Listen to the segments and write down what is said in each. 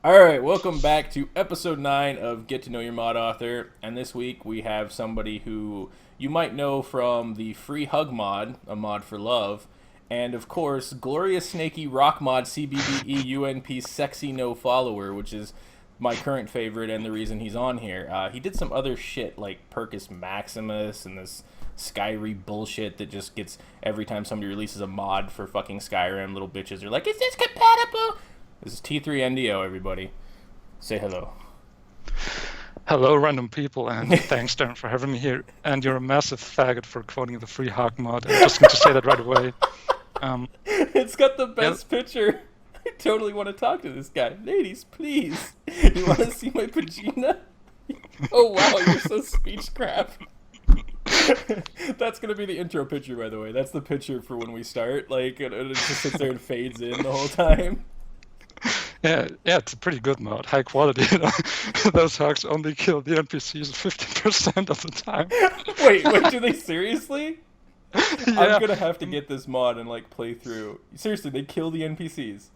Alright, welcome back to episode 9 of Get to Know Your Mod Author. And this week we have somebody who you might know from the Free Hug mod, a mod for love, and of course, Glorious Snaky Rock Mod CBBE Sexy No Follower, which is my current favorite and the reason he's on here. He did some other shit like Percus Maximus and this Skyrim bullshit that just gets every time somebody releases a mod for fucking Skyrim, little bitches are like, is this compatible? This is T3NDO, everybody. Say hello. Hello, random people, and thanks, Darren, for having me here. And you're a massive faggot for quoting the Free Hug mod. I'm just going to say that right away. It's got the best picture. I totally want to talk to this guy. Ladies, please. You want to see my vagina? Oh, wow, you're so speechcraft. That's going to be the intro picture, by the way. That's the picture for when we start. Like, it just sits there and fades in the whole time. Yeah, it's a pretty good mod, high quality. Those hugs only kill the NPCs 50% of the time. Wait, do they seriously? Yeah. I'm gonna have to get this mod and like play through. Seriously, they kill the NPCs.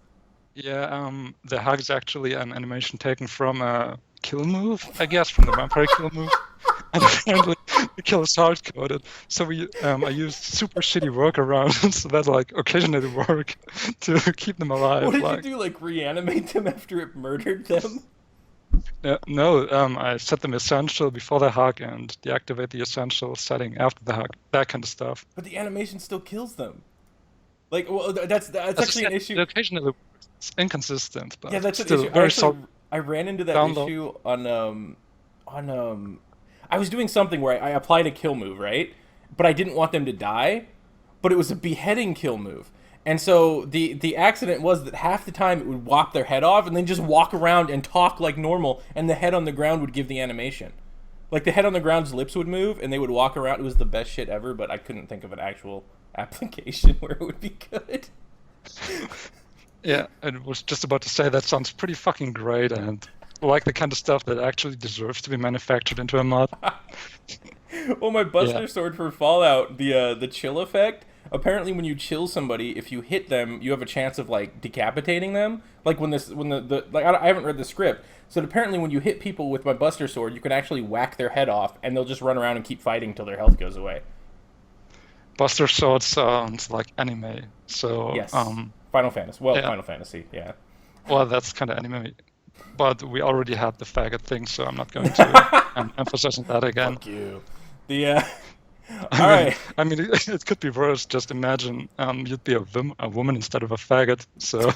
Yeah, the hug is actually an animation taken from a kill move, I guess, from the vampire kill move. And apparently the kill is hard coded. So I used super shitty workarounds that like occasionally work to keep them alive. What did you do? Like reanimate them after it murdered them? No, I set them essential before the hug and deactivate the essential setting after the hug. That kind of stuff. But the animation still kills them. Like, well, that's actually an issue. Occasionally it's inconsistent, but yeah, that's still an issue. very solid. I ran into that issue on I was doing something where I applied a kill move, right? But I didn't want them to die, but it was a beheading kill move. And so the accident was that half the time it would whop their head off and then just walk around and talk like normal, and the head on the ground would give the animation. Like the head on the ground's lips would move and they would walk around. It was the best shit ever, but I couldn't think of an actual application where it would be good. Yeah, I was just about to say that sounds pretty fucking great and like the kind of stuff that actually deserves to be manufactured into a mod. Well, my Buster Sword for Fallout, the chill effect. Apparently, when you chill somebody, if you hit them, you have a chance of like decapitating them. Like when the like I haven't read the script, so apparently when you hit people with my Buster Sword, you can actually whack their head off, and they'll just run around and keep fighting until their health goes away. Buster Sword sounds like anime, so yes. Final Fantasy. Well, yeah. Final Fantasy, yeah. Well, that's kind of anime, but we already had the faggot thing, so I'm not going to emphasize on that again. Fuck you. Alright. I mean, it could be worse. Just imagine you'd be a woman instead of a faggot. So,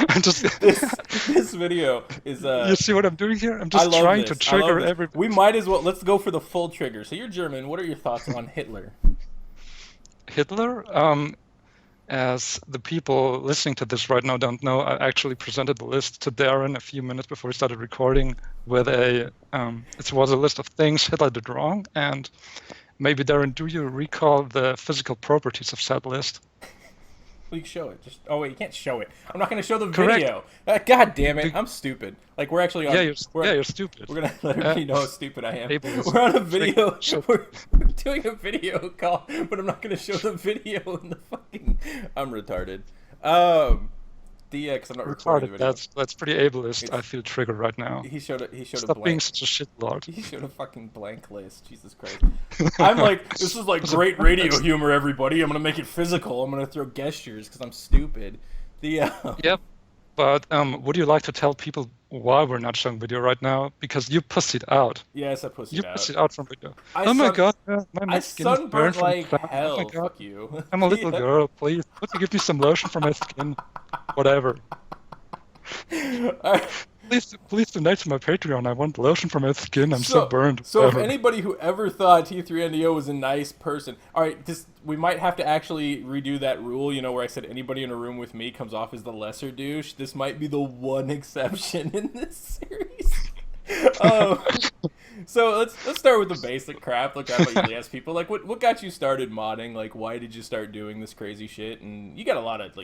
I'm just this video is. You see what I'm doing here? I'm just trying to trigger everybody. We might as well. Let's go for the full trigger. So you're German. What are your thoughts on Hitler? Hitler, as the people listening to this right now don't know, I actually presented the list to Darren a few minutes before we started recording with it was a list of things Hitler did wrong, and maybe, Darren, do you recall the physical properties of said list? Well, you can show it. Oh wait, you can't show it. I'm not going to show the Correct. video. God damn it, I'm stupid. Like we're actually on. Yeah, you're stupid. We're gonna let everybody know how stupid I am. Ableist. We're on a video. We're doing a video call, but I'm not going to show the video in the fucking. I'm retarded. Because I'm not recording the video. That's pretty ableist. I feel triggered right now. He showed a Stop blank. being such a shitlord. He showed a fucking blank list. Jesus Christ. I'm like, this is like great radio humor, everybody. I'm gonna make it physical. I'm gonna throw gestures because I'm stupid. Yep. But would you like to tell people why we're not showing video right now? Because you pussied out. Yes, I pussied out. You pussied out from video. My god, my skin is burned like hell. Oh my god. Fuck you. I'm a little girl, please. Would you give me some lotion for my skin? Whatever. Please donate to my Patreon. I want lotion for my skin. I'm so burned. So if anybody who ever thought T3NDO was a nice person, all right, we might have to actually redo that rule. You know, where I said anybody in a room with me comes off as the lesser douche. This might be the one exception in this series. So let's start with the basic crap. Like I usually ask people, like, what got you started modding? Like, why did you start doing this crazy shit? And you got a lot of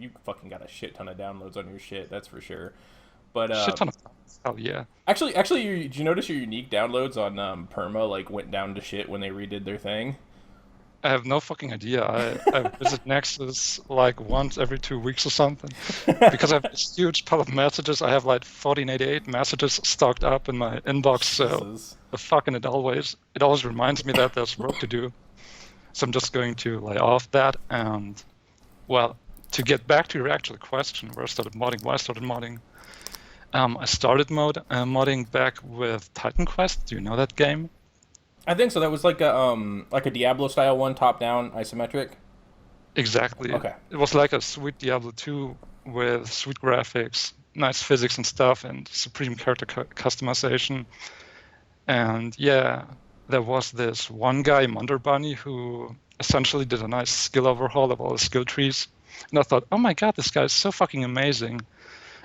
you fucking got a shit ton of downloads on your shit. That's for sure. But shit ton of hell yeah. Actually, did you notice your unique downloads on Perma like went down to shit when they redid their thing? I have no fucking idea. I visit Nexus like once every 2 weeks or something because I have this huge pile of messages. I have like 1488 messages stocked up in my inbox. So the fucking it always reminds me that there's work to do. So I'm just going to lay off that. And well, to get back to your actual question, where I started modding, why I started modding. I started modding back with Titan Quest. Do you know that game? I think so. That was like a Diablo style one, top down, isometric. Exactly. Okay. It was like a sweet Diablo 2 with sweet graphics, nice physics and stuff, and supreme character customization. And yeah, there was this one guy, Munder Bunny, who essentially did a nice skill overhaul of all the skill trees. And I thought, oh my god, this guy is so fucking amazing.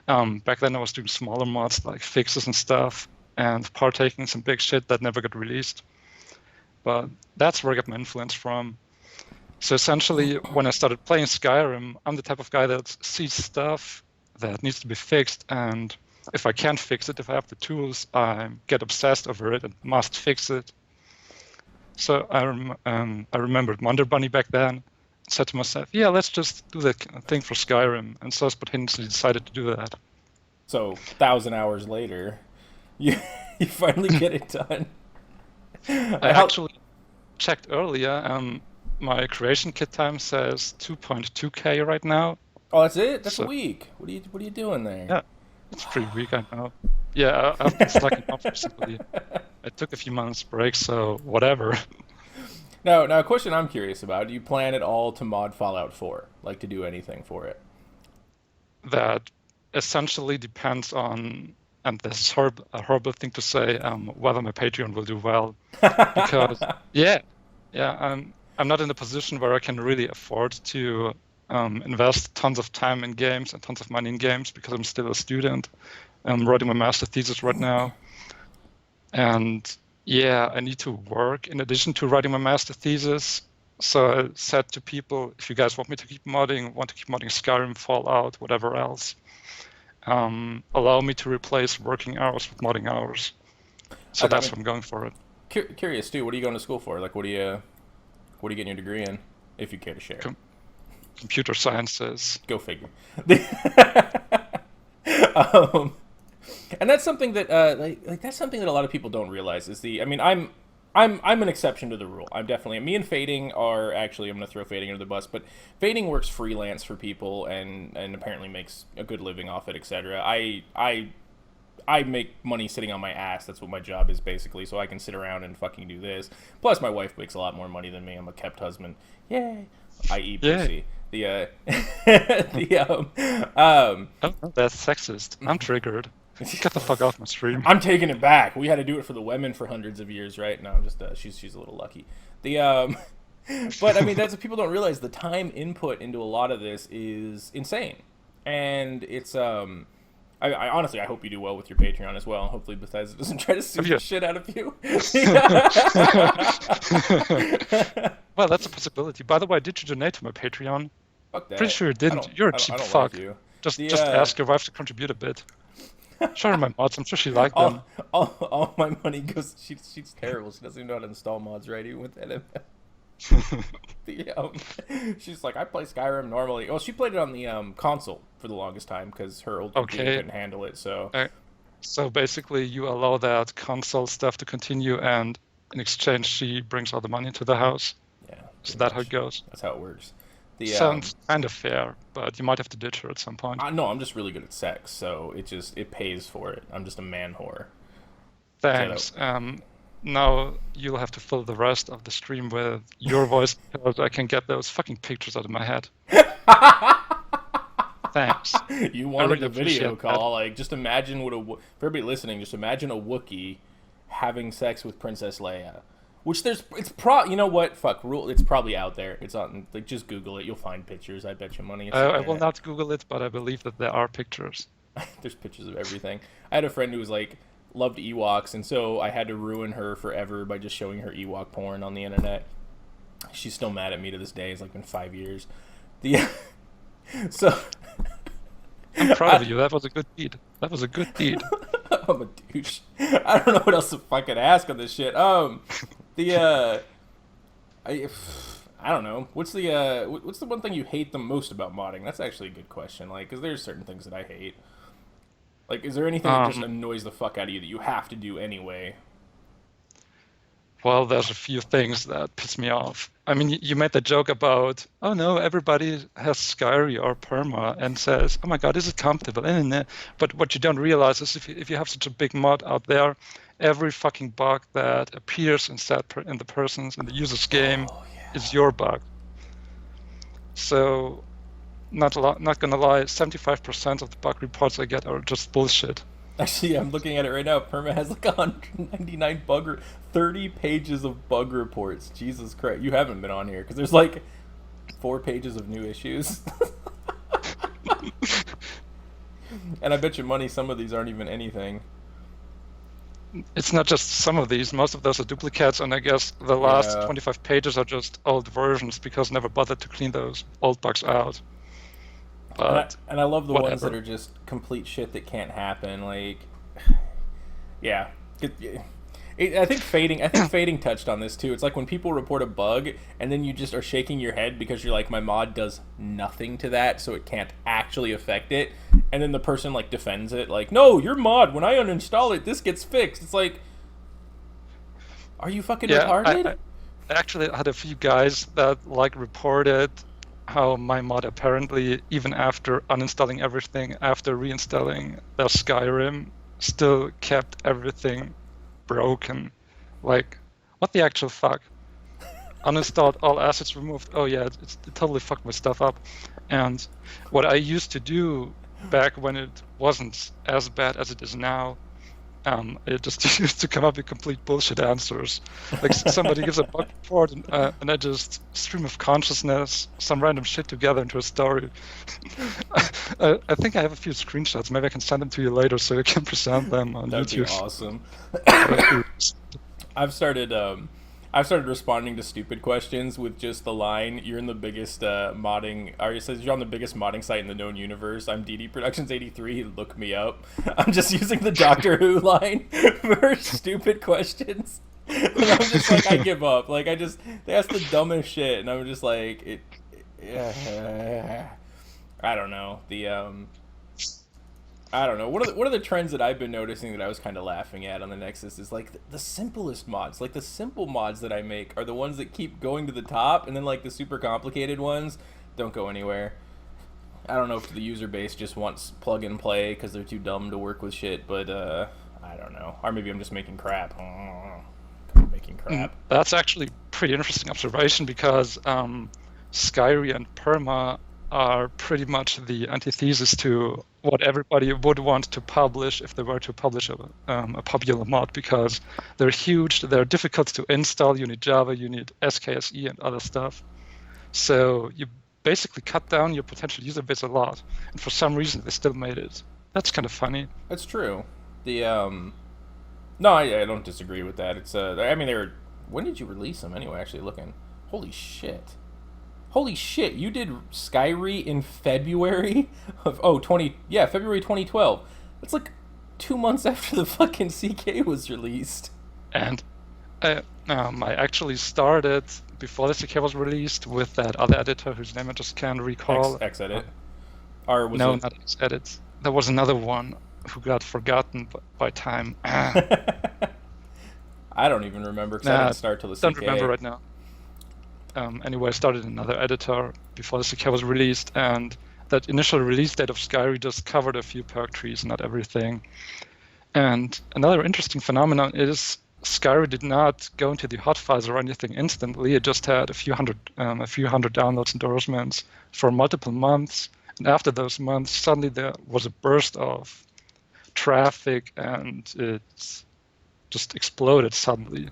Back then I was doing smaller mods like fixes and stuff, and partaking in some big shit that never got released. But that's where I got my influence from. So essentially, when I started playing Skyrim, I'm the type of guy that sees stuff that needs to be fixed, and if I can't fix it, if I have the tools, I get obsessed over it and must fix it. So I remembered Munder Bunny back then, said to myself, yeah, let's just do the thing for Skyrim, and so I spontaneously decided to do that. So 1,000 hours later, you finally get it done. I actually checked earlier. My creation kit time says 2.2k right now. Oh, that's it? That's a week. What are you doing there? Yeah, it's pretty weak, I know. Yeah, I've been slacking off recently. I took a few months break, so whatever. Now, a question I'm curious about: do you plan at all to mod Fallout 4? Like to do anything for it? That essentially depends on, and this is a horrible thing to say, whether my Patreon will do well. Because I'm not in a position where I can really afford to invest tons of time in games and tons of money in games because I'm still a student. I'm writing my master thesis right now. And yeah, I need to work in addition to writing my master thesis. So I said to people, if you guys want to keep modding Skyrim, Fallout, whatever else, allow me to replace working hours with modding hours. So that's what I'm going for it. Curious too. What are you going to school for? Like, what are you getting your degree in? If you care to share. Computer sciences. Go figure. And that's something that that's something that a lot of people don't realize is I'm an exception to the rule. I'm definitely, me and Fading are actually, I'm going to throw Fading under the bus, but Fading works freelance for people and apparently makes a good living off it, etc. I make money sitting on my ass. That's what my job is basically, so I can sit around and fucking do this. Plus my wife makes a lot more money than me. I'm a kept husband. Yay. I.e. pussy. Oh, that's sexist. I'm triggered. Get the fuck off my stream. I'm taking it back. We had to do it for the women for hundreds of years, right? No, I'm just she's a little lucky. But I mean, that's what people don't realize. The time input into a lot of this is insane, and it's I honestly, I hope you do well with your Patreon as well. Hopefully Bethesda doesn't try to sue the shit out of you. Well, that's a possibility. By the way, did you donate to my Patreon? Fuck that. Pretty sure you didn't. You're a cheap fuck. Like just ask your wife to contribute a bit. Show her my mods. I'm sure she liked them. All my money goes. She's terrible. She doesn't even know how to install mods right, even with NML. She's like, I play Skyrim normally. Well, she played it on the console for the longest time because her old computer couldn't handle it. So basically, you allow that console stuff to continue, and in exchange, she brings all the money to the house. Yeah. So that's how it goes. That's how it works. Sounds kind of fair, but you might have to ditch her at some point. No, I'm just really good at sex, so it pays for it. I'm just a man whore. Thanks. Now you'll have to fill the rest of the stream with your voice because I can get those fucking pictures out of my head. Thanks. You wanted a video call. Like, just imagine for everybody listening, just imagine a Wookiee having sex with Princess Leia. Which you know what? Fuck, rule. It's probably out there. It's on, like, just Google it. You'll find pictures. I bet you money. I will not Google it, but I believe that there are pictures. There's pictures of everything. I had a friend who was like, loved Ewoks, and so I had to ruin her forever by just showing her Ewok porn on the internet. She's still mad at me to this day. It's like been 5 years. So I'm proud of you. That was a good deed. I'm a douche. I don't know what else to fucking ask on this shit. I don't know. What's the one thing you hate the most about modding? That's actually a good question. Like, because there's certain things that I hate. Like, is there anything that just annoys the fuck out of you that you have to do anyway? Well, there's a few things that piss me off. I mean, you made the joke about, oh no, everybody has Skyri or Perma and says, oh my god, is it comfortable? But what you don't realize is if you have such a big mod out there, every fucking bug that appears in the user's game is your bug. So, not gonna lie, 75% of the bug reports I get are just bullshit. Actually, I'm looking at it right now. Perma has like 199 30 pages of bug reports. Jesus Christ. You haven't been on here because there's like 4 pages of new issues. And I bet you money some of these aren't even anything. It's not just some of these. Most of those are duplicates, and I guess the last 25 pages are just old versions because never bothered to clean those old bugs out. But and I love the whatever. ones that are just complete shit that can't happen. Like, yeah. I think Fading touched on this too. It's like when people report a bug and then you just are shaking your head because you're like, my mod does nothing to that, so it can't actually affect it. And then the person like defends it, like, no, your mod, when I uninstall it, this gets fixed. It's like, are you fucking retarded? I actually had a few guys that like reported how my mod apparently, even after uninstalling everything, after reinstalling their Skyrim, still kept everything broken. Like, what the actual fuck? Uninstalled, all assets removed. Oh yeah, it totally fucked my stuff up. And what I used to do back when it wasn't as bad as it is now, it just used to come up with complete bullshit answers. Like somebody gives a bug report and I just stream of consciousness some random shit together into a story. I think I have a few screenshots. Maybe I can send them to you later so you can present them on YouTube. That'd be awesome. I've started responding to stupid questions with just the line, you're in the biggest modding, or it says you're on the biggest modding site in the known universe. I'm DD Productions 83, look me up. I'm just using the Doctor Who line for stupid questions. And I'm just like, I give up. Like, they ask the dumbest shit, and I'm just like, I don't know. I don't know. One of the trends that I've been noticing that I was kind of laughing at on the Nexus is like the simplest mods. Like the simple mods that I make are the ones that keep going to the top, and then like the super complicated ones don't go anywhere. I don't know if the user base just wants plug and play because they're too dumb to work with shit, but I don't know. Or maybe I'm just making crap. Making crap. That's actually pretty interesting observation because Skyri and Perma are pretty much the antithesis to what everybody would want to publish if they were to publish a popular mod, because they're huge, they're difficult to install, you need Java, you need SKSE and other stuff. So you basically cut down your potential user base a lot, and for some reason they still made it. That's kind of funny. That's true. No, I don't disagree with that. It's I mean, when did you release them anyway? Actually looking, holy shit, you did Skyri in February of February 2012. That's like 2 months after the fucking CK was released. And I actually started before the CK was released with that other editor whose name I just can't recall. Xedit. Or was no, it... not Xedit. There was another one who got forgotten by time. I don't even remember because I didn't start till the CK. Don't remember right now. Anyway, I started another editor before the CK was released, and that initial release date of Skyri just covered a few perk trees, not everything. And another interesting phenomenon is Skyri did not go into the hot files or anything instantly. It just had a few hundred downloads, endorsements for multiple months. And after those months, suddenly there was a burst of traffic, and it just exploded suddenly.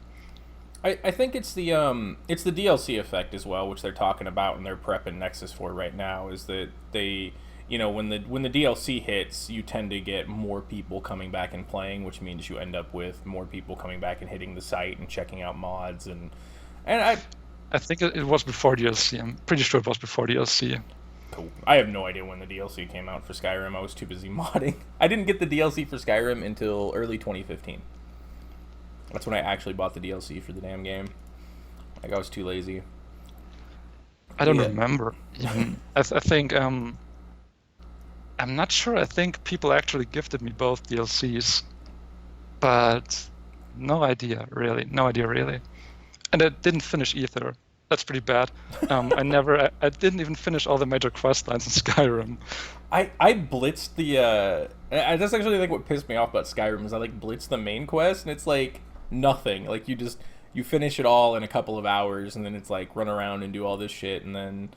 I think it's the DLC effect as well, which they're talking about and they're prepping Nexus for right now. Is that they, when the DLC hits, you tend to get more people coming back and playing, which means you end up with more people coming back and hitting the site and checking out mods and I think it was before DLC. I'm pretty sure it was before DLC. Cool. I have no idea when the DLC came out for Skyrim. I was too busy modding. I didn't get the DLC for Skyrim until early 2015. That's when I actually bought the DLC for the damn game. Like, I was too lazy. I don't remember even. I think I'm not sure. I think people actually gifted me both DLCs, but no idea really. No idea really. And I didn't finish either. That's pretty bad. I didn't even finish all the major quest lines in Skyrim. I blitzed the that's actually like what pissed me off about Skyrim is I like blitzed the main quest and it's like nothing. Like you finish it all in a couple of hours and then it's like run around and do all this shit and then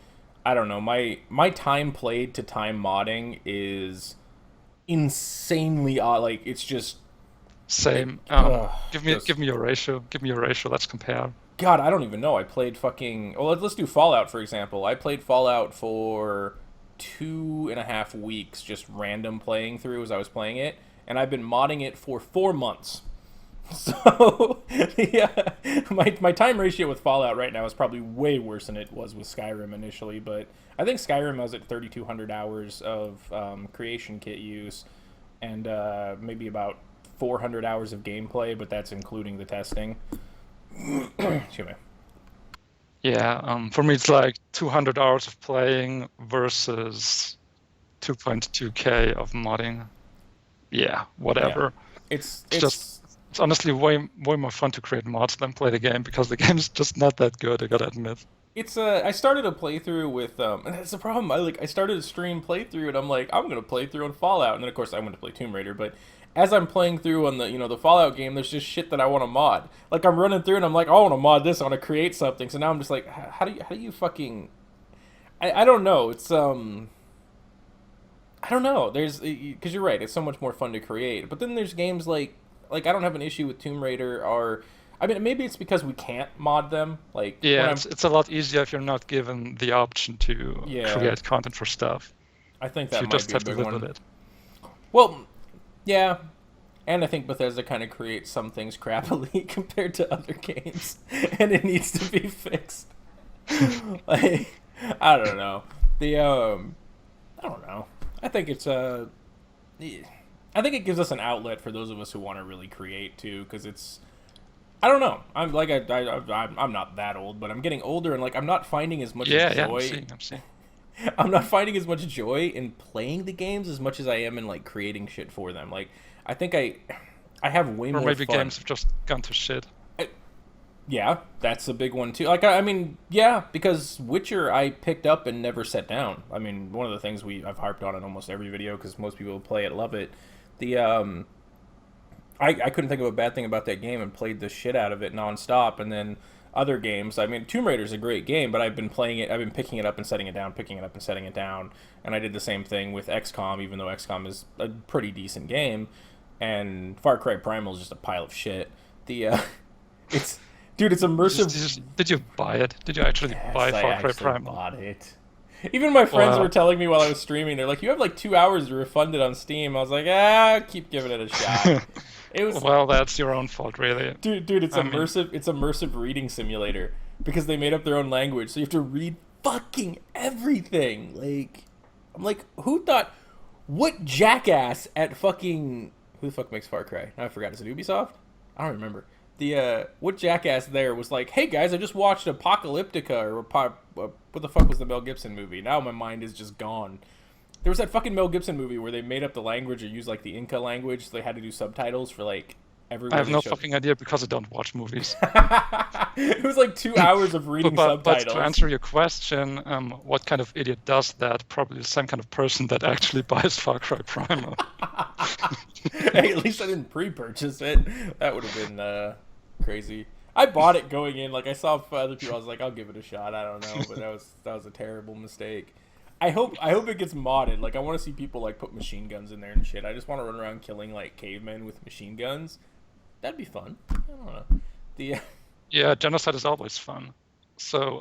I don't know. My time played to time modding is insanely odd. Like it's just same. Give me your ratio. Give me your ratio. Let's compare. God, I don't even know. I played fucking. Well, let's do Fallout for example. I played Fallout for 2.5 weeks, just random playing through as I was playing it, and I've been modding it for 4 months. So yeah, my time ratio with Fallout right now is probably way worse than it was with Skyrim initially. But I think Skyrim was at 3,200 hours of creation kit use, and maybe about 400 hours of gameplay, but that's including the testing. Excuse me. Yeah, for me it's like 200 hours of playing versus 2.2k of modding. Yeah, whatever. Yeah. It's honestly way more fun to create mods than play the game because the game's just not that good, I gotta admit. It's I started a playthrough with and that's the problem. I started a stream playthrough and I'm like I'm gonna play through on Fallout and then of course I went to play Tomb Raider, but as I'm playing through on the Fallout game, there's just shit that I want to mod. Like I'm running through and I'm like, oh, I want to mod this, I want to create something. So now I'm just like, how do you fucking? I don't know. It's I don't know. There's because you're right. It's so much more fun to create. But then there's games like I don't have an issue with Tomb Raider or. I mean, maybe it's because we can't mod them. Like yeah, it's a lot easier if you're not given the option to create content for stuff. I think that you might just be have a big to live one. with it. Well, yeah, and I think Bethesda kind of creates some things crappily compared to other games, and it needs to be fixed. Like, I don't know. I don't know. I think it's I think it gives us an outlet for those of us who want to really create too, because it's. I don't know. I'm like I'm not that old, but I'm getting older, and like I'm not finding as much joy. Yeah, I'm seeing. I'm not finding as much joy in playing the games as much as I am in like creating shit for them. Like I think I have way more fun. Or maybe games have just gone to shit. Yeah, that's a big one too. Like I mean, yeah, because Witcher I picked up and never set down. I mean, one of the things I've harped on in almost every video because most people who play it love it. The I couldn't think of a bad thing about that game and played the shit out of it nonstop. And then other games, I mean, Tomb Raider's a great game, but I've been playing it, I've been picking it up and setting it down, picking it up and setting it down. And I did the same thing with XCOM, even though XCOM is a pretty decent game. And Far Cry Primal is just a pile of shit. It's immersive. Did you buy it? Did you actually buy Far Cry Primal? I bought it. Even my friends were telling me while I was streaming, they're like, "You have like 2 hours to refund it on Steam." I was like, keep giving it a shot. It was well, that's your own fault, really. Dude, it's immersive. It's immersive reading simulator because they made up their own language, so you have to read fucking everything. Like, I'm like, who thought? What jackass at fucking who the fuck makes Far Cry? Now I forgot. Is it Ubisoft? I don't remember. What jackass there was like, hey guys, I just watched Apocalyptica or what the fuck was the Mel Gibson movie? Now my mind is just gone. There was that fucking Mel Gibson movie where they made up the language or used like the Inca language, so they had to do subtitles for like everyone. I have no fucking idea because I don't watch movies. It was like 2 hours of reading subtitles. But to answer your question, what kind of idiot does that? Probably the same kind of person that actually buys Far Cry Primal. Hey, at least I didn't pre-purchase it. That would have been crazy. I bought it going in. Like I saw other people, I was like, I'll give it a shot. I don't know, but that was a terrible mistake. I hope it gets modded. Like I want to see people like put machine guns in there and shit. I just want to run around killing like cavemen with machine guns. That'd be fun. I don't know. Yeah, genocide is always fun. So,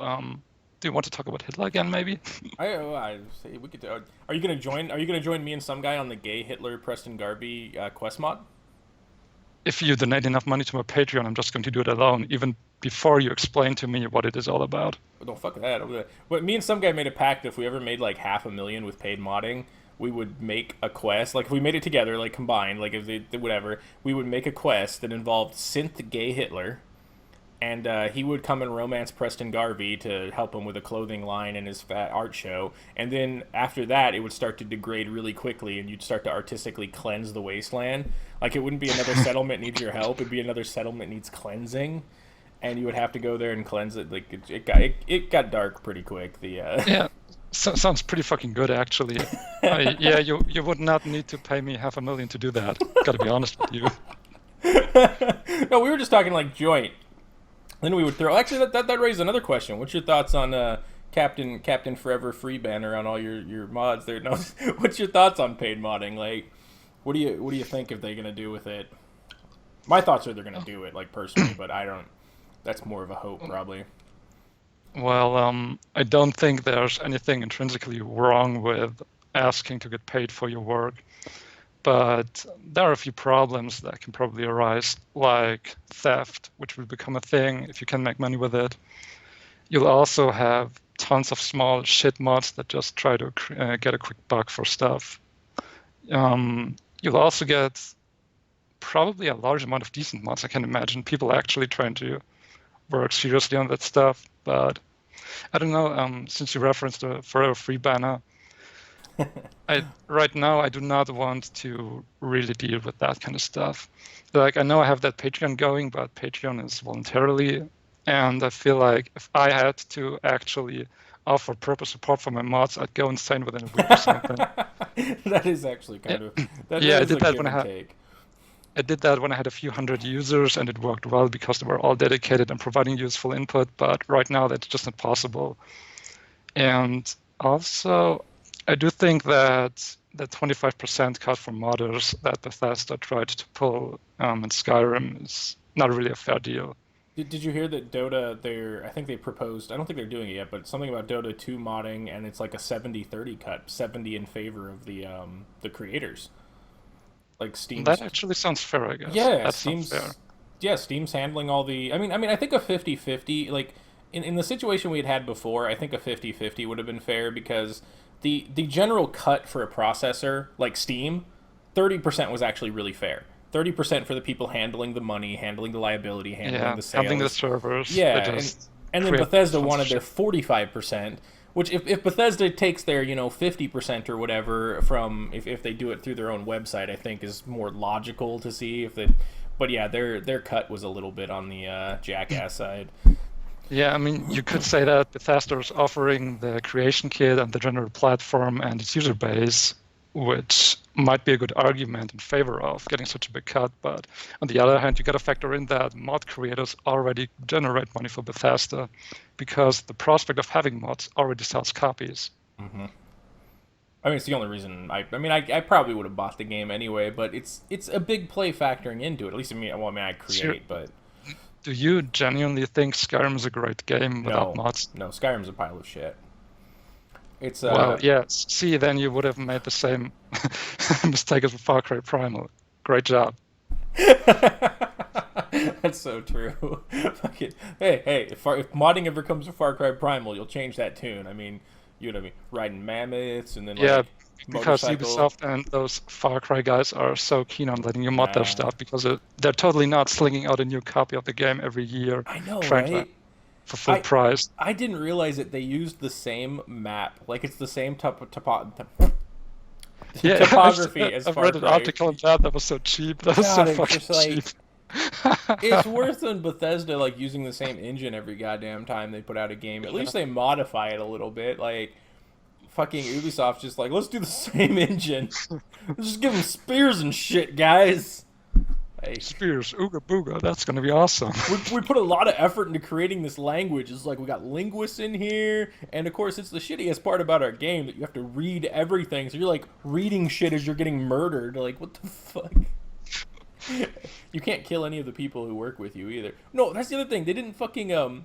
do you want to talk about Hitler again, maybe? I say we could. Are you gonna join? Are you gonna join me and some guy on the gay Hitler Preston Garvey quest mod? If you donate enough money to my Patreon, I'm just going to do it alone, even before you explain to me what it is all about. Oh, don't fuck that. But me and some guy made a pact. If we ever made like $500,000 with paid modding, we would make a quest. Like if we made it together, like combined, like if they whatever, we would make a quest that involved synth gay Hitler. and he would come and romance Preston Garvey to help him with a clothing line and his fat art show. And then after that, it would start to degrade really quickly, and you'd start to artistically cleanse the wasteland. Like, it wouldn't be another settlement needs your help; it'd be another settlement needs cleansing, and you would have to go there and cleanse it. Like, it got dark pretty quick. Yeah. Sounds pretty fucking good, actually. Yeah, you would not need to pay me $500,000 to do that. Gotta be honest with you. No, we were just talking like joint. Then we would throw. Actually, that raises another question. What's your thoughts on Captain Forever free banner on all your mods there? No, what's your thoughts on paid modding? Like, what do you think if they're gonna do with it? My thoughts are they're gonna do it, like, personally, but I don't. That's more of a hope, probably. Well, I don't think there's anything intrinsically wrong with asking to get paid for your work, but there are a few problems that can probably arise, like theft, which will become a thing if you can make money with it. You'll also have tons of small shit mods that just try to get a quick buck for stuff. You'll also get probably a large amount of decent mods. I can imagine people actually trying to work seriously on that stuff. But I don't know, since you referenced the Forever Free banner, right now I do not want to really deal with that kind of stuff. Like, I know I have that Patreon going, but Patreon is voluntarily, and I feel like if I had to actually offer proper support for my mods, I'd go insane within a week or something. That is actually kind of... Yeah, I did that when I did that when I had a few hundred users, and it worked well because they were all dedicated and providing useful input, but right now that's just not possible. And also, I do think that the 25% cut for modders that Bethesda tried to pull in Skyrim is not really a fair deal. Did you hear that Dota, I think they proposed, I don't think they're doing it yet, but something about Dota 2 modding, and it's like a 70-30 cut, 70 in favor of the creators. Like, Steam's... That actually sounds fair, I guess. Yeah, that sounds fair. Yeah, Steam's handling all the... I mean, I think a 50-50, like, in the situation we had before, I think a 50-50 would have been fair, because the general cut for a processor, like Steam, 30% was actually really fair. 30% for the people handling the money, handling the liability, handling the sales. Handling the servers. Yeah, and then Bethesda wanted their 45%, which if Bethesda takes their 50% or whatever from if they do it through their own website, I think is more logical to see if they. But yeah, their cut was a little bit on the jackass side. Yeah, I mean, you could say that Bethesda is offering the creation kit and the general platform and its user base, which might be a good argument in favor of getting such a big cut. But on the other hand, you got to factor in that mod creators already generate money for Bethesda, because the prospect of having mods already sells copies. Mm-hmm. I mean, it's the only reason. I probably would have bought the game anyway, but it's a big play factoring into it. At least I create, sure. But do you genuinely think Skyrim is a great game without mods? No, Skyrim's a pile of shit. It's well, yeah. See, then you would have made the same mistake as with Far Cry Primal. Great job. That's so true. Hey, if modding ever comes to Far Cry Primal, you'll change that tune. I mean, riding mammoths and then because Ubisoft and those Far Cry guys are so keen on letting you mod their stuff, because they're totally not slinging out a new copy of the game every year. I know, right? For full price. I didn't realize that they used the same map. Like, it's the same topography as Far Cry. I read an article on that was so cheap. That was so fucking cheap. It's worse than Bethesda like using the same engine every goddamn time they put out a game. At least they modify it a little bit. Like, fucking Ubisoft just like, let's do the same engine. Let's just give them spears and shit, guys. Hey. Spears, ooga booga, that's gonna be awesome. We put a lot of effort into creating this language. It's like we got linguists in here, and of course it's the shittiest part about our game that you have to read everything. So you're like reading shit as you're getting murdered. Like, what the fuck? You can't kill any of the people who work with you either. No, that's the other thing. They didn't fucking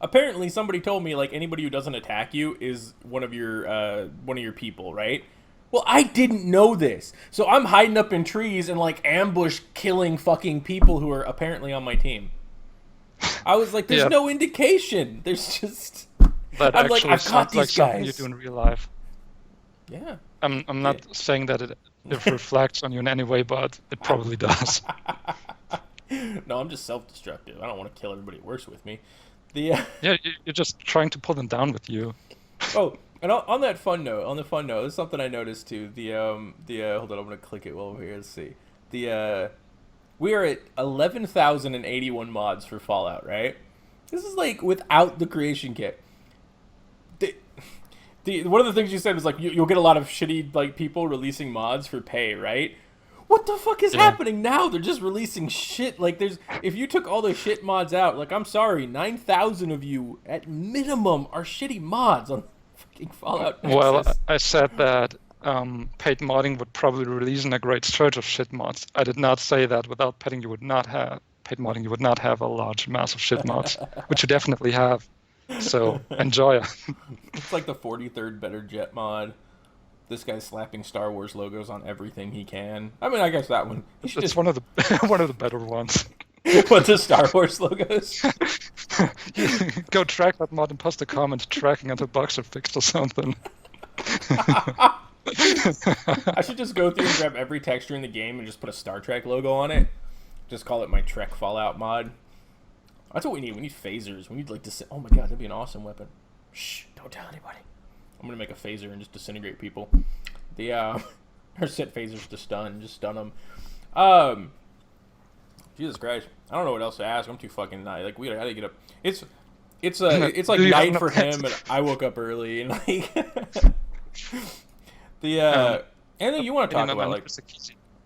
apparently somebody told me like anybody who doesn't attack you is one of your people, right? Well, I didn't know this. So I'm hiding up in trees and like ambush killing fucking people who are apparently on my team. I was like, there's no indication. There's just I'm like, I've caught these guys. You do in real life. Yeah. I'm not saying that it reflects on you in any way, but it probably does. No, I'm just self-destructive. I don't want to kill everybody that works with me. Yeah, you're just trying to pull them down with you. Oh, and on that fun note, there's something I noticed too. Hold on, I'm gonna click it while we're here. Let's see. We are at 11,081 mods for Fallout, right? This is like without the creation kit. One of the things you said was like you'll get a lot of shitty like people releasing mods for pay, right? What the fuck is happening now? They're just releasing shit. Like, if you took all the shit mods out, like, I'm sorry, 9,000 of you at minimum are shitty mods on fucking Fallout Nexus. Well, I said that paid modding would probably release in a great surge of shit mods. I did not say that without paid modding you would not have a large mass of shit mods, which you definitely have. So enjoy it. It's like the 43rd Better Jet mod. This guy's slapping Star Wars logos on everything he can. I mean, I guess that one. It's one of the better ones. What, the Star Wars logos? Go track that mod and post a comment tracking until bugs are fixed or something. I should just go through and grab every texture in the game and just put a Star Trek logo on it. Just call it my Trek Fallout mod. That's what we need. We need phasers. We need like oh my god, that'd be an awesome weapon. Shh! Don't tell anybody. I'm gonna make a phaser and just disintegrate people. Or set phasers to stun, just stun them. Jesus Christ, I don't know what else to ask. I'm too fucking night. Like we gotta get up. It's like night for him, and I woke up early and like anything you want to talk about? Like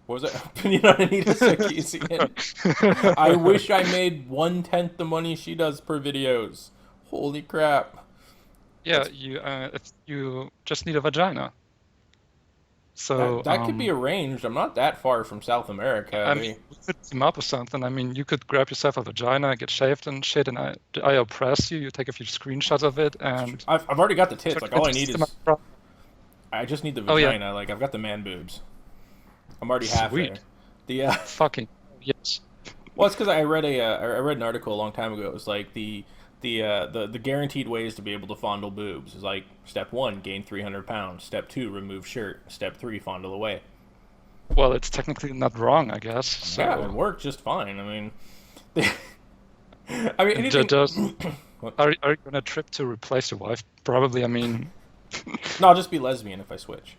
what was it? Opinion on Anita Sarkeesian. I wish I made 1/10 the money she does per videos. Holy crap. Yeah, you just need a vagina. So that could be arranged. I'm not that far from South America. I mean, we could team up with something. I mean, you could grab yourself a vagina, get shaved and shit, and I oppress you. You take a few screenshots of it, and I've already got the tits. Like all I need is I just need the vagina. Yeah. Like I've got the man boobs. I'm already half there. Fucking yes. Well, it's because I read an article a long time ago. It was like the guaranteed ways to be able to fondle boobs is like step 1, gain 300 pounds. Step 2, remove shirt. Step 3, fondle away. Well, it's technically not wrong, I guess. So. Yeah, it worked just fine. I mean, anything. Are you gonna trip to replace your wife? Probably. I mean. No, I'll just be lesbian if I switch.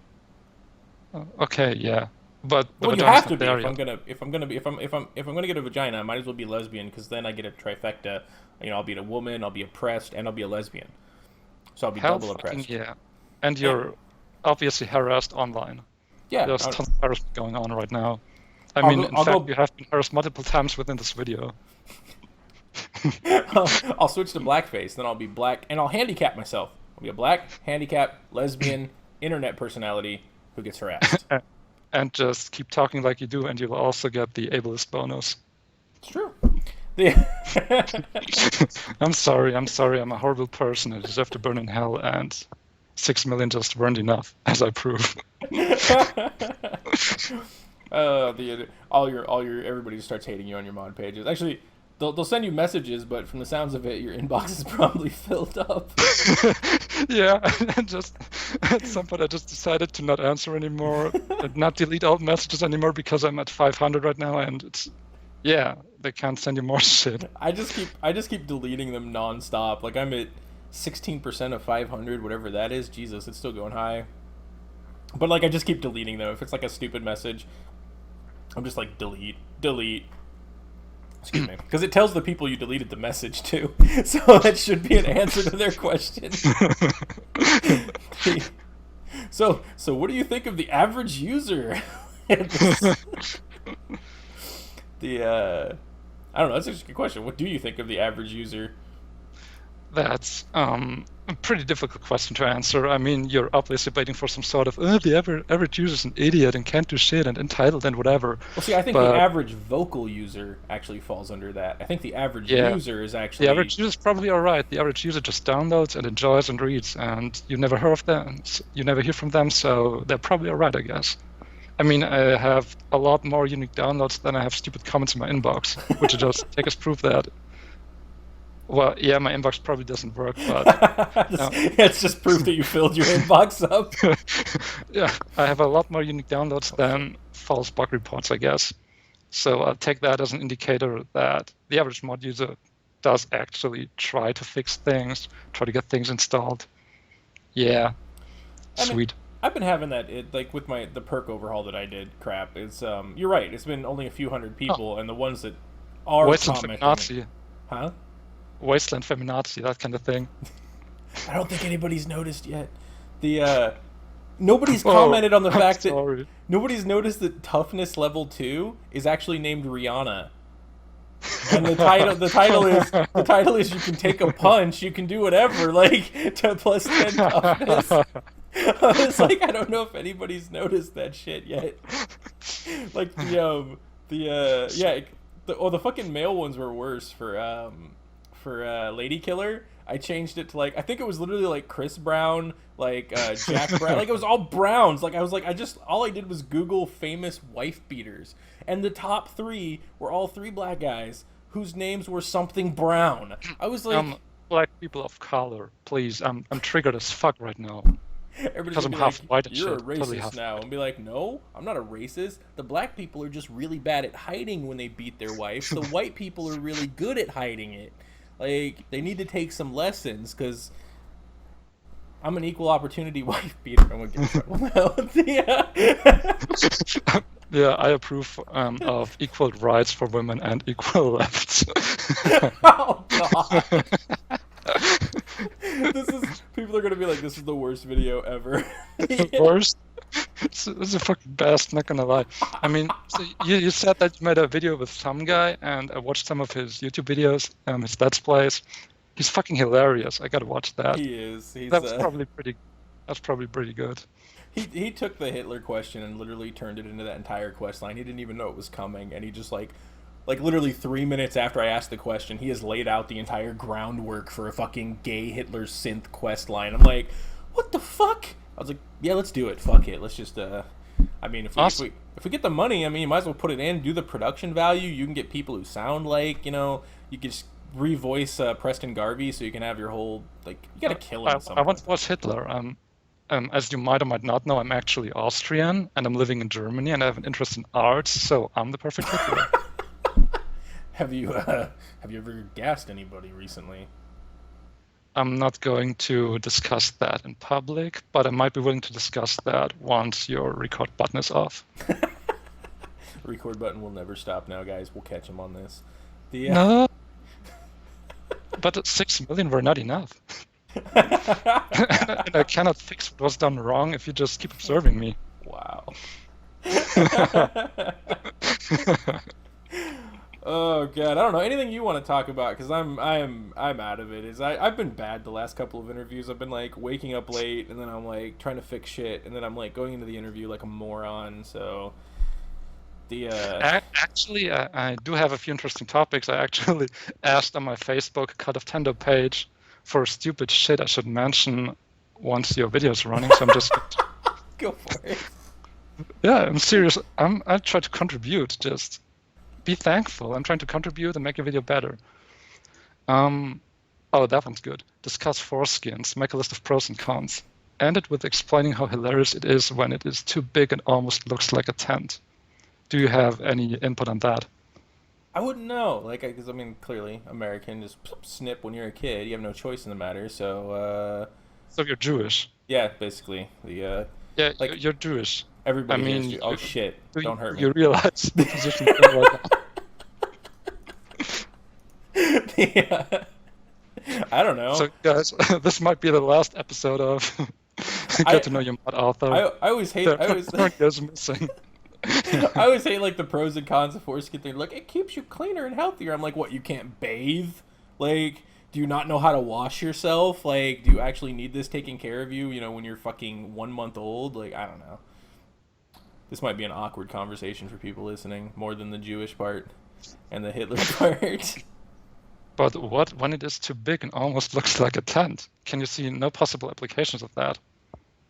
Okay, yeah. But well, you have to be if I'm gonna get a vagina, I might as well be lesbian because then I get a trifecta. You know, I'll be a woman, I'll be oppressed, and I'll be a lesbian. So I'll be double oppressed. Yeah, and you're obviously harassed online. Yeah, there's tons of harassment going on right now. I mean, in fact, you have been harassed multiple times within this video. I'll switch to blackface, then I'll be black, and I'll handicap myself. I'll be a black, handicapped, lesbian, internet personality who gets harassed. And just keep talking like you do, and you'll also get the ableist bonus. It's true. I'm sorry, I'm a horrible person. I deserve to burn in hell, and 6 million just weren't enough, as I prove. Everybody starts hating you on your mod pages. Actually, they'll send you messages, but from the sounds of it, your inbox is probably filled up. Yeah, and just at some point I just decided to not answer anymore, and not delete all messages anymore because I'm at 500 right now, and they can't send you more shit. I just keep deleting them nonstop. Like I'm at 16% of 500, whatever that is. Jesus, it's still going high. But like I just keep deleting them. If it's like a stupid message, I'm just like delete. Excuse me, because it tells the people you deleted the message to, so that should be an answer to their question. So what do you think of the average user? I don't know. That's actually a good question. What do you think of the average user? That's a pretty difficult question to answer. I mean, you're obviously waiting for some sort of, the average user's an idiot and can't do shit and entitled and whatever. Well, see, I think the average vocal user actually falls under that. I think the average user is actually... The average user is probably all right. The average user just downloads and enjoys and reads, and you never hear of them. You never hear from them, so they're probably all right, I guess. I mean, I have a lot more unique downloads than I have stupid comments in my inbox, which just take as proof that... Well, yeah, my inbox probably doesn't work, but... It's just proof that you filled your inbox up. Yeah, I have a lot more unique downloads than false bug reports, I guess. So I'll take that as an indicator that the average mod user does actually try to fix things, try to get things installed. Yeah, sweet. I've been having that like with the perk overhaul that I did. Crap, it's you're right. It's been only a few hundred people, and the ones that are Wasteland commenting, Feminazi. huh? Wasteland Feminazi, that kind of thing. I don't think anybody's noticed yet. The nobody's commented on the fact that nobody's noticed that toughness level 2 is actually named Rihanna. And the title is you can take a punch, you can do whatever, like to plus 10 toughness. I was like, I don't know if anybody's noticed that shit yet. Like the fucking male ones were worse for Lady Killer. I changed it to like, I think it was literally like Chris Brown, like Jack Brown, like it was all Browns. Like I was like, all I did was Google famous wife beaters, and the top 3 were all 3 black guys whose names were something Brown. I was like, black people of color, please. I'm triggered as fuck right now. Everybody's gonna be half like, white and you're shit. a racist Totally now, and be like, no, I'm not a racist. The black people are just really bad at hiding when they beat their wife. The white people are really good at hiding it. Like, they need to take some lessons, because I'm an equal opportunity wife beater. I'm gonna get in trouble now. Yeah, I approve of equal rights for women and equal lefts. Oh god. People are gonna be like, this is the worst video ever. The worst? It's the fucking best, not gonna lie. I mean, so you said that you made a video with some guy, and I watched some of his YouTube videos, his Let's Plays. He's fucking hilarious. I gotta watch that. He is. That's probably pretty good. He took the Hitler question and literally turned it into that entire quest line. He didn't even know it was coming, and he just like literally 3 minutes after I asked the question, he has laid out the entire groundwork for a fucking gay Hitler synth quest line. I'm like, what the fuck? I was like, yeah, let's do it. Fuck it. Let's just I mean, if we get the money, I mean, you might as well put it in, do the production value. You can get people who sound like, you can just revoice Preston Garvey, so you can have your whole, like, you gotta kill him. I once was Hitler. As you might or might not know, I'm actually Austrian, and I'm living in Germany, and I have an interest in arts, so I'm the perfect Hitler. Have you ever gassed anybody recently? I'm not going to discuss that in public, but I might be willing to discuss that once your record button is off. Record button will never stop now, guys. We'll catch him on this. No. But 6 million were not enough. And I cannot fix what was done wrong if you just keep observing me. Wow. Oh god, I don't know anything you want to talk about, because I'm out of it. I've been bad the last couple of interviews. I've been like waking up late, and then I'm like trying to fix shit, and then I'm like going into the interview like a moron. So actually, I do have a few interesting topics. I actually asked on my Facebook Cut of Tendo page for stupid shit I should mention once your video is running. So I'm just go for it. Yeah, I'm serious. I try to contribute. Just be thankful. I'm trying to contribute and make your video better. Oh, that one's good. Discuss foreskins. Make a list of pros and cons. End it with explaining how hilarious it is when it is too big and almost looks like a tent. Do you have any input on that? I wouldn't know, because I mean, clearly, American just snip when you're a kid. You have no choice in the matter. So. So you're Jewish. Yeah, basically Yeah, you're Jewish. Everybody. I mean, oh shit! Don't hurt me. You realize the position you're right now. Yeah. I don't know. So, guys, this might be the last episode of Get to Know Your Mod Author. I always hate. Missing. I always hate like the pros and cons of foreskin thing. Like, it keeps you cleaner and healthier. I'm like, what? You can't bathe? Like, do you not know how to wash yourself? Like, do you actually need this taking care of you? When you're fucking 1 month old? Like, I don't know. This might be an awkward conversation for people listening, more than the Jewish part and the Hitler part. But what when it is too big and almost looks like a tent? Can you see no possible applications of that?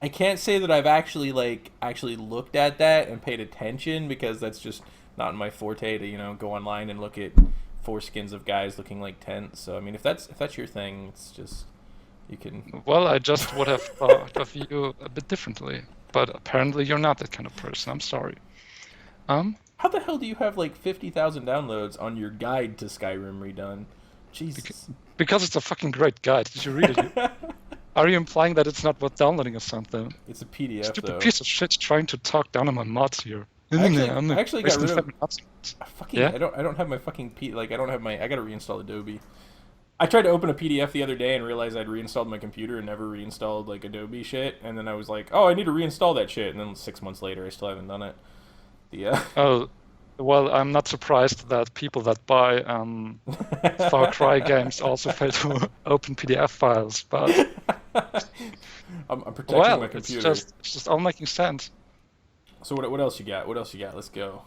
I can't say that I've actually looked at that and paid attention, because that's just not my forte to go online and look at foreskins of guys looking like tents. So I mean, if that's your thing, it's just you can. Well, I just would have thought of you a bit differently, but apparently you're not that kind of person. I'm sorry. How the hell do you have like 50,000 downloads on your guide to Skyrim redone? Jesus. Because it's a fucking great guide. Did you read it? Are you implying that it's not worth downloading or something? It's a PDF, Stupid though. piece of shit trying to talk down on my mods here. I actually got rid of. Yeah? I don't have my fucking I gotta reinstall Adobe. I tried to open a PDF the other day and realized I'd reinstalled my computer and never reinstalled like Adobe shit, and then I was like, oh, I need to reinstall that shit, and then 6 months later I still haven't done it. Oh, well, I'm not surprised that people that buy Far Cry games also fail to open PDF files, but I'm protecting my computer. It's just all making sense. So what else you got? Let's go.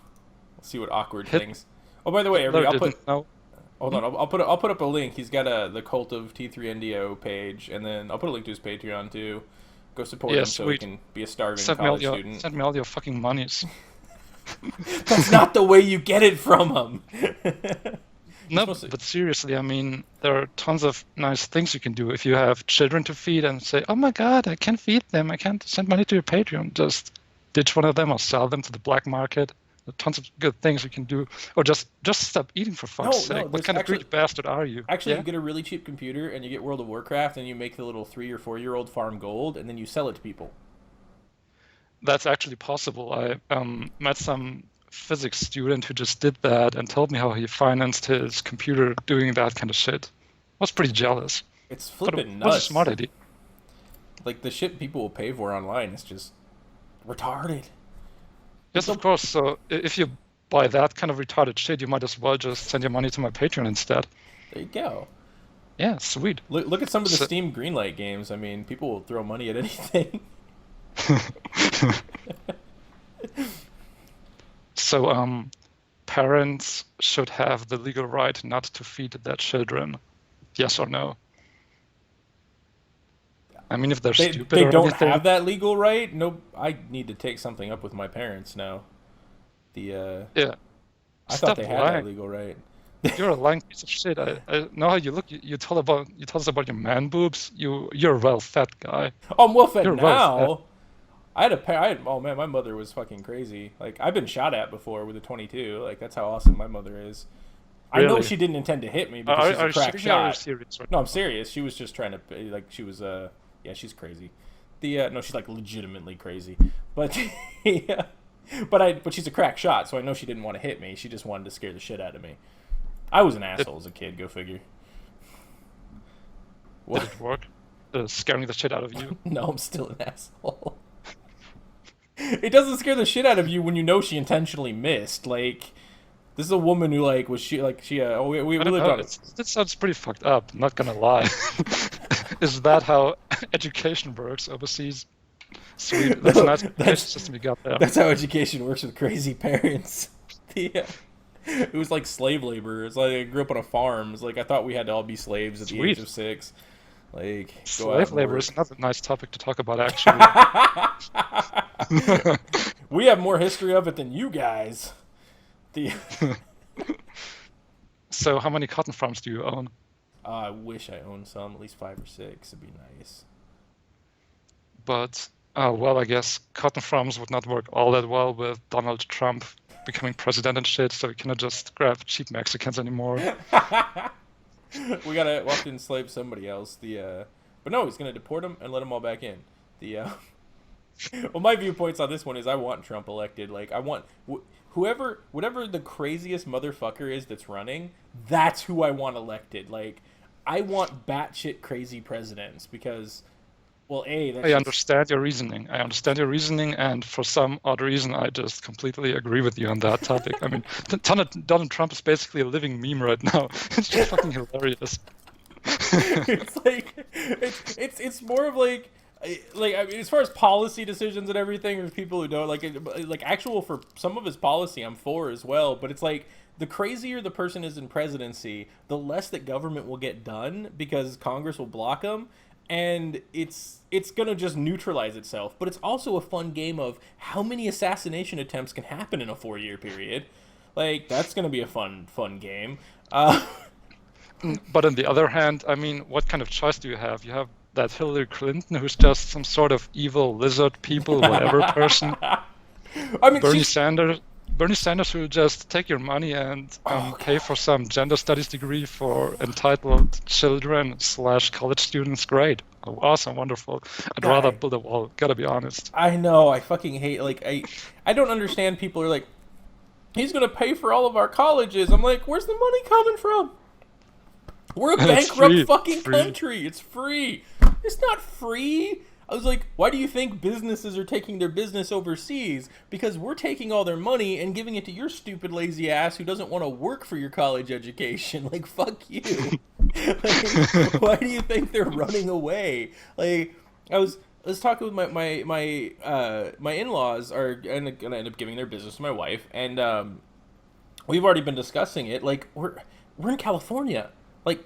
Let's see what awkward things. Oh, by the way, everybody, hold on. I'll put up a link. He's got the Cult of T3ndo page, and then I'll put a link to his Patreon too. Go support him so he can be a starving college student. Send me all your fucking monies. That's not the way you get it from him. No, but seriously, I mean, there are tons of nice things you can do if you have children to feed and say, oh my god, I can't feed them. I can't send money to your Patreon. Just ditch one of them or sell them to the black market. There are tons of good things you can do. Or just stop eating, for fuck's sake. What kind of greedy bastard are you? Actually, you get a really cheap computer and you get World of Warcraft and you make the little 3 or 4-year-old farm gold and then you sell it to people. That's actually possible. I met some physics student who just did that and told me how he financed his computer doing that kind of shit. I was pretty jealous. It's flipping nuts. What's a smart idea? Like, the shit people will pay for online is just retarded. Yes, of course. So if you buy that kind of retarded shit, you might as well just send your money to my Patreon instead. There you go. Yeah, sweet. Look at some of the Steam Greenlight games. I mean, people will throw money at anything. So, parents should have the legal right not to feed their children. Yes or no? I mean, if they're stupid they or don't anything, have that legal right. No, I need to take something up with my parents now. Yeah. I thought they had that legal right. You're a lying piece of shit. I know how you look. You tell us about your man boobs. You're a well-fed guy. Oh, I'm well-fed now. Well-fed. Oh man, my mother was fucking crazy. Like, I've been shot at before with a 22. Like, that's how awesome my mother is. Really? I know she didn't intend to hit me because she's a crack shot. Are you serious right no, I'm serious. She was just trying to, like, she was yeah, she's crazy. No, she's like legitimately crazy. But yeah, but she's a crack shot, so I know she didn't want to hit me. She just wanted to scare the shit out of me. I was an asshole as a kid. Go figure. What? Did it work? Scaring the shit out of you? No, I'm still an asshole. It doesn't scare the shit out of you when you know she intentionally missed. Like, this is a woman who we lived on it. That sounds pretty fucked up, not gonna lie. Is that how education works overseas? Sweet. That's a nice education system you got there. That's how education works with crazy parents. Yeah. It was like slave labor. It's like I grew up on a farm. It's like I thought we had to all be slaves at the age of 6. Like, slave labor is another nice topic to talk about, actually. We have more history of it than you guys. So how many cotton farms do you own? I wish I owned some, at least 5 or 6. It'd be nice. But, well, I guess cotton farms would not work all that well with Donald Trump becoming president and shit, so we cannot just grab cheap Mexicans anymore. We'll have to enslave somebody else. But no, he's gonna deport them and let them all back in. Well, my viewpoints on this one is I want Trump elected. Like, I want whatever the craziest motherfucker is that's running, that's who I want elected. Like, I want batshit crazy presidents because, well, I understand your reasoning. And for some odd reason, I just completely agree with you on that topic. I mean, Donald Trump is basically a living meme right now. It's just fucking hilarious. It's like it's more of like I mean, as far as policy decisions and everything, there's people who don't like actual for some of his policy I'm for as well, but it's like the crazier the person is in presidency, the less that government will get done because Congress will block them, and it's gonna just neutralize itself. But it's also a fun game of how many assassination attempts can happen in a 4-year period. Like, that's gonna be a fun game. But on the other hand, I mean, what kind of choice do you have? You have that Hillary Clinton, who's just some sort of evil lizard people, whatever person. I mean, Bernie Sanders. Bernie Sanders will just take your money and pay for some gender studies degree for entitled children / college students. Great. Oh, awesome, wonderful. I'd rather build a wall, gotta be honest. I know, I fucking hate, like, I don't understand people who are like, he's gonna pay for all of our colleges. I'm like, where's the money coming from? We're a bankrupt fucking country. It's free. It's not free. I was like, why do you think businesses are taking their business overseas? Because we're taking all their money and giving it to your stupid lazy ass who doesn't want to work for your college education. Like, fuck you. Like, why do you think they're running away? Like, I was talking with my in-laws are gonna end up giving their business to my wife, and we've already been discussing it. Like, we're in California. Like,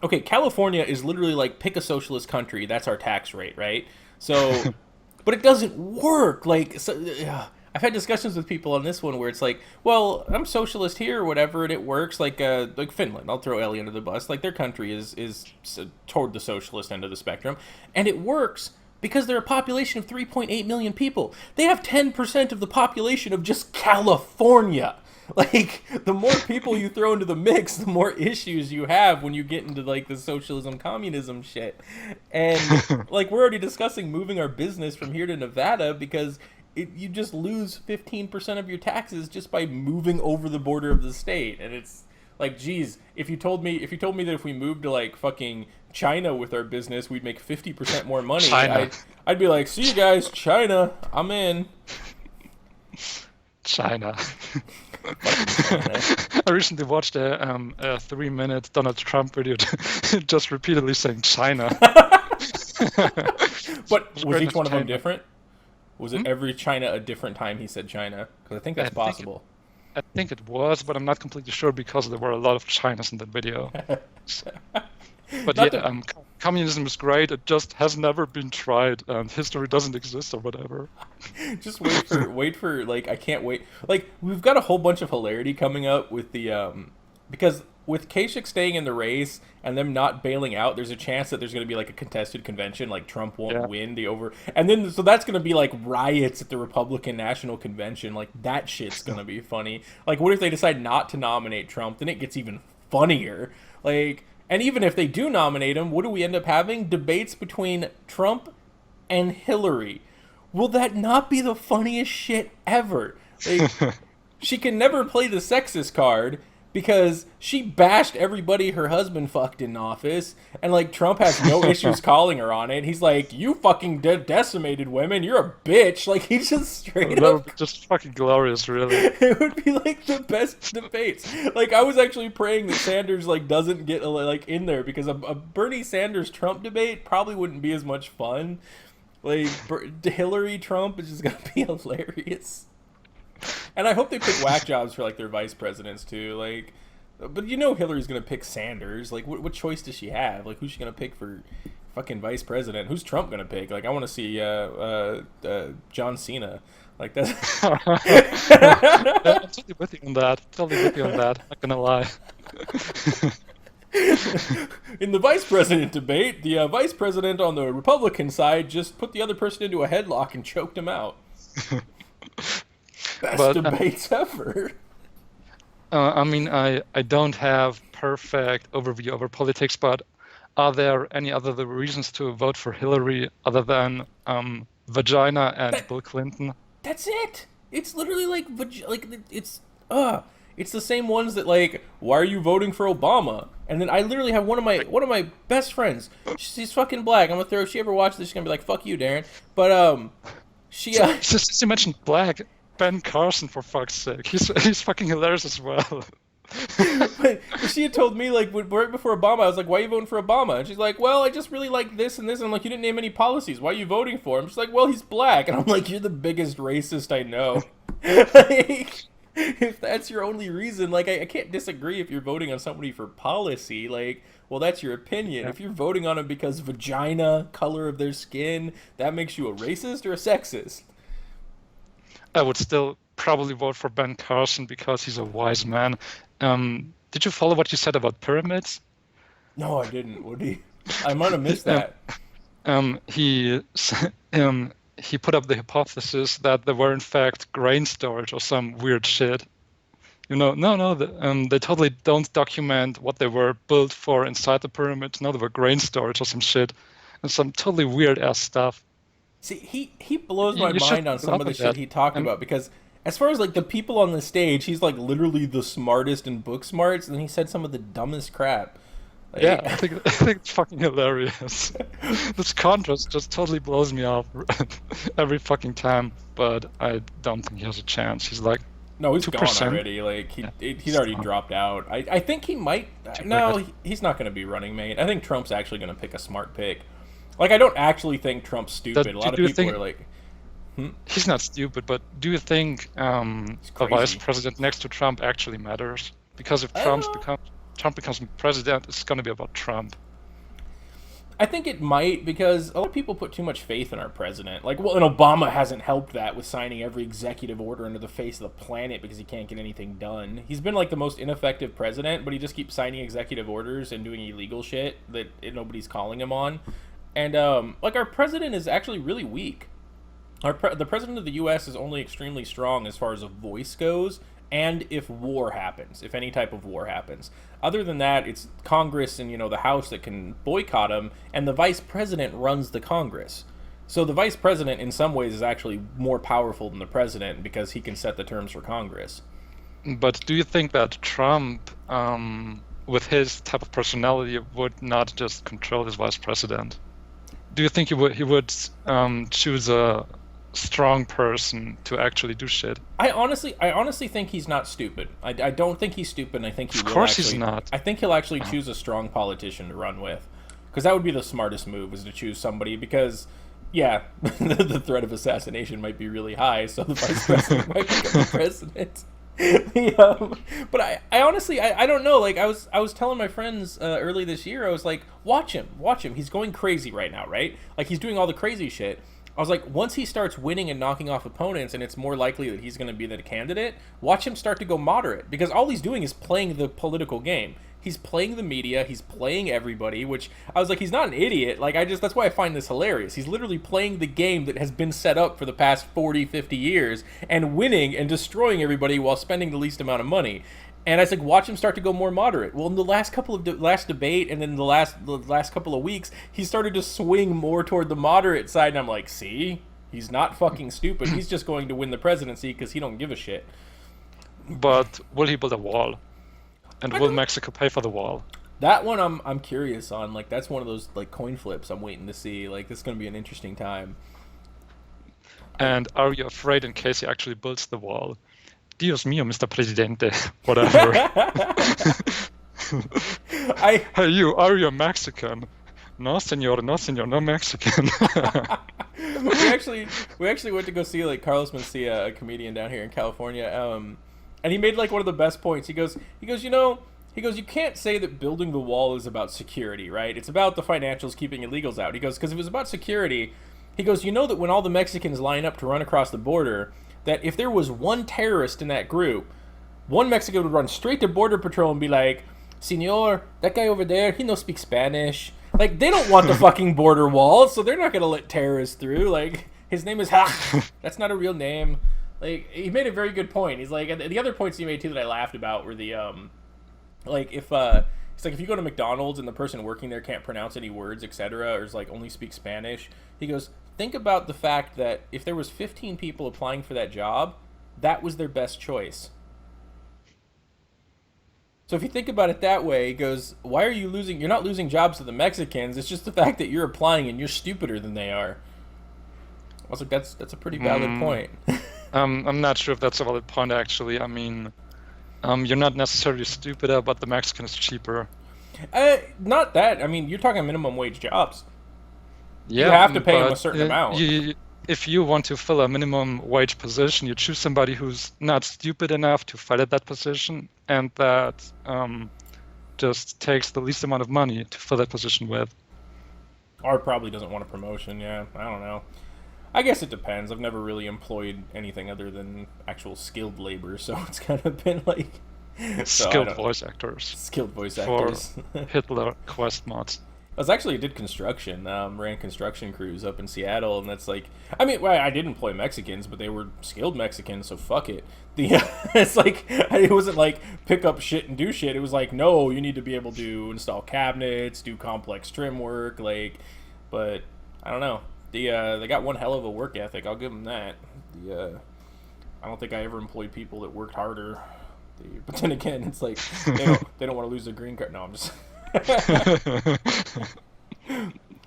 okay, California is literally like, pick a socialist country. That's our tax rate, right? So, but it doesn't work. Like, so, I've had discussions with people on this one where it's like, well, I'm socialist here or whatever, and it works. Like Finland, I'll throw Ellie under the bus. Like, their country is toward the socialist end of the spectrum, and it works because they're a population of 3.8 million people. They have 10% of the population of just California. Like, the more people you throw into the mix, the more issues you have when you get into, like, the socialism, communism shit. And, like, we're already discussing moving our business from here to Nevada because you just lose 15% of your taxes just by moving over the border of the state. And it's like, geez, if you told me that if we moved to, like, fucking China with our business, we'd make 50% more money, I'd be like, see you guys, China, I'm in. China. I recently watched a 3-minute Donald Trump video just repeatedly saying China. But was each one of them different? Was it every China a different time he said China? Because I think that's possible. I think it was, but I'm not completely sure because there were a lot of Chinas in that video. But yeah, communism is great. It just has never been tried, and history doesn't exist or whatever. Just wait for like, I can't wait. Like, we've got a whole bunch of hilarity coming up with the because with Kasich staying in the race and them not bailing out, there's a chance that there's going to be like a contested convention, like Trump won't win and then so that's going to be like riots at the Republican National Convention. Like, that shit's going to be funny. Like, what if they decide not to nominate Trump? Then it gets even funnier. Like, and even if they do nominate him, what do we end up having? Debates between Trump and Hillary. Will that not be the funniest shit ever? Like, she can never play the sexist card because she bashed everybody her husband fucked in office, and like, Trump has no issues calling her on it. He's like, you fucking decimated women, you're a bitch. Like, he just straight up, just fucking glorious, really. It would be like the best debates. Like, I was actually praying that Sanders like doesn't get like in there, because a Bernie Sanders Trump debate probably wouldn't be as much fun. Like, Hillary Trump is just gonna be hilarious. And I hope they pick whack jobs for like their vice presidents too. Like, but you know Hillary's gonna pick Sanders. Like, what choice does she have? Like, who's she gonna pick for fucking vice president? Who's Trump gonna pick? Like, I want to see John Cena. Like, that's. I'm totally with you on that. Not gonna lie. In the vice president debate, the vice president on the Republican side just put the other person into a headlock and choked him out. Best debates ever. I mean, I don't have perfect overview over politics, but are there any other reasons to vote for Hillary other than vagina and Bill Clinton? That's it. It's literally like it's the same ones that, like, why are you voting for Obama? And then I literally have one of my best friends. She's fucking black. I'm gonna throw. If she ever watches this, she's gonna be like, "Fuck you, Darren." But Since you mentioned black, Ben Carson, for fuck's sake, he's fucking hilarious as well. But she had told me, like, right before Obama, I was like, why are you voting for Obama? And she's like, well, I just really like this and this. And I'm like, you didn't name any policies. Why are you voting for him? She's like, well, he's black. And I'm like, you're the biggest racist I know. Like, if that's your only reason, like, I can't disagree if you're voting on somebody for policy. Like, well, that's your opinion. If you're voting on them because vagina, color of their skin, that makes you a racist or a sexist? I would still probably vote for Ben Carson because he's a wise man. Did you follow what you said about pyramids? No, I didn't, Woody. I might have missed that. He he put up the hypothesis that there were in fact grain storage or some weird shit. They totally don't document what they were built for inside the pyramids. No, they were grain storage or some shit, and some totally weird ass stuff. See, he blows my mind on some of the shit he talked about, because as far as like the people on the stage, he's like literally the smartest in book smarts, and he said some of the dumbest crap. Like, yeah, I think it's fucking hilarious. This contrast just totally blows me off every fucking time, but I don't think he has a chance. He's like, no, he's 2%. gone already. Like he's already dropped out. I think he might. No, he's not going to be running mate. I think Trump's actually going to pick a smart pick. Like, I don't actually think Trump's stupid. A lot of people are like, he's not stupid, but do you think a vice president next to Trump actually matters? Because if Trump becomes president, it's going to be about Trump. I think it might, because a lot of people put too much faith in our president. Like, well, and Obama hasn't helped that with signing every executive order under the face of the planet because he can't get anything done. He's been like the most ineffective president, but he just keeps signing executive orders and doing illegal shit that nobody's calling him on. And like, our president is actually really weak. The president of the U.S. is only extremely strong as far as a voice goes, and if war happens, if any type of war happens. Other than that, it's Congress and, the House that can boycott him, and the vice president runs the Congress. So the vice president, in some ways, is actually more powerful than the president because he can set the terms for Congress. But do you think that Trump, with his type of personality, would not just control his vice president? Do you think he would choose a strong person to actually do shit? I honestly think he's not stupid. I don't think he's stupid. I think he will. Of course he's not. I think he'll actually choose a strong politician to run with, because that would be the smartest move, is to choose somebody. Because, yeah, the threat of assassination might be really high, so the vice president might become the president. But I honestly don't know. Like, I was telling my friends early this year, I was like, watch him. He's going crazy right now, right? Like, he's doing all the crazy shit. I was like, once he starts winning and knocking off opponents, and it's more likely that he's going to be the candidate, watch him start to go moderate, because all he's doing is playing the political game. He's playing the media, he's playing everybody, which I was like, he's not an idiot. Like, that's why I find this hilarious. He's literally playing the game that has been set up for the past 40, 50 years, and winning and destroying everybody while spending the least amount of money. And I was like, watch him start to go more moderate. Well, in the last couple of last debate, and then the last couple of weeks, he started to swing more toward the moderate side. And I'm like, see, he's not fucking stupid. He's just going to win the presidency because he don't give a shit. But will he build a wall? And will Mexico pay for the wall? That one I'm curious on. Like, that's one of those like coin flips I'm waiting to see. Like, this is going to be an interesting time. And are you afraid in case he actually builds the wall? Dios mío, Mr. Presidente, whatever. Hey, are you a Mexican? No, senor, no Mexican. we actually went to go see like Carlos Mencia, a comedian down here in California, and he made like one of the best points. He goes, you can't say that building the wall is about security, right? It's about the financials keeping illegals out. He goes, because if it was about security, he goes, that when all the Mexicans line up to run across the border, that if there was one terrorist in that group, one Mexican would run straight to Border Patrol and be like, Senor, that guy over there, he no speak Spanish. Like, they don't want the fucking border wall, so they're not going to let terrorists through. Like, his name is that's not a real name. Like, he made a very good point. He's like, and the other points he made too that I laughed about were the, like, it's like if you go to McDonald's and the person working there can't pronounce any words, etc., or is like only speak Spanish, he goes, think about the fact that if there was 15 people applying for that job, that was their best choice. So if you think about it that way, he goes, why are you losing? You're not losing jobs to the Mexicans. It's just the fact that you're applying and you're stupider than they are. I was like, that's a pretty valid point. I'm not sure if that's a valid point, actually. I mean, you're not necessarily stupider, but the Mexican is cheaper. Not that. I mean, you're talking minimum wage jobs. Yeah, you have to pay them a certain amount. If you want to fill a minimum wage position, you choose somebody who's not stupid enough to fill at that position, and that just takes the least amount of money to fill that position with. Or probably doesn't want a promotion, yeah. I don't know. I guess it depends. I've never really employed anything other than actual skilled labor, so it's kind of been like... Skilled voice actors. Skilled voice actors. For Hitler quest mods. I did construction, ran construction crews up in Seattle, and that's like, I mean, well, I did employ Mexicans, but they were skilled Mexicans, so fuck it. It's like, it wasn't like pick up shit and do shit. It was like, no, you need to be able to install cabinets, do complex trim work, like, but I don't know. They got one hell of a work ethic. I'll give them that. I don't think I ever employed people that worked harder. But then again, it's like they don't want to lose their green card. No, I'm just.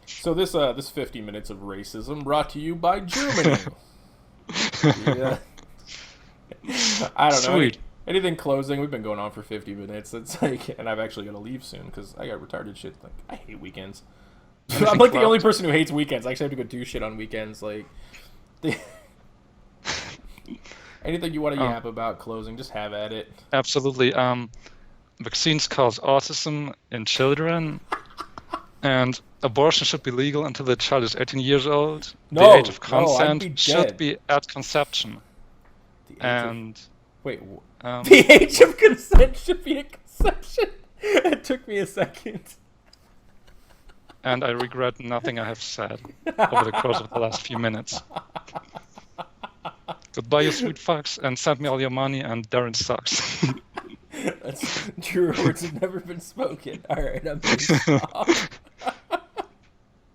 So this 50 minutes of racism brought to you by Germany. Yeah. I don't know. Anything closing? We've been going on for 50 minutes. It's like, and I've actually got to leave soon because I got retarded shit. Like, I hate weekends. I'm like the only person who hates weekends. I actually have to go do shit on weekends. Like, anything you want to yap about closing, just have at it. Absolutely. Vaccines cause autism in children, and abortion should be legal until the child is 18 years old. The age of consent should be at conception. The age of consent should be at conception. It took me a second. And I regret nothing I have said over the course of the last few minutes. Goodbye, you sweet fucks, and send me all your money, and Darren sucks. That's true words have never been spoken. All right, I'm going to stop.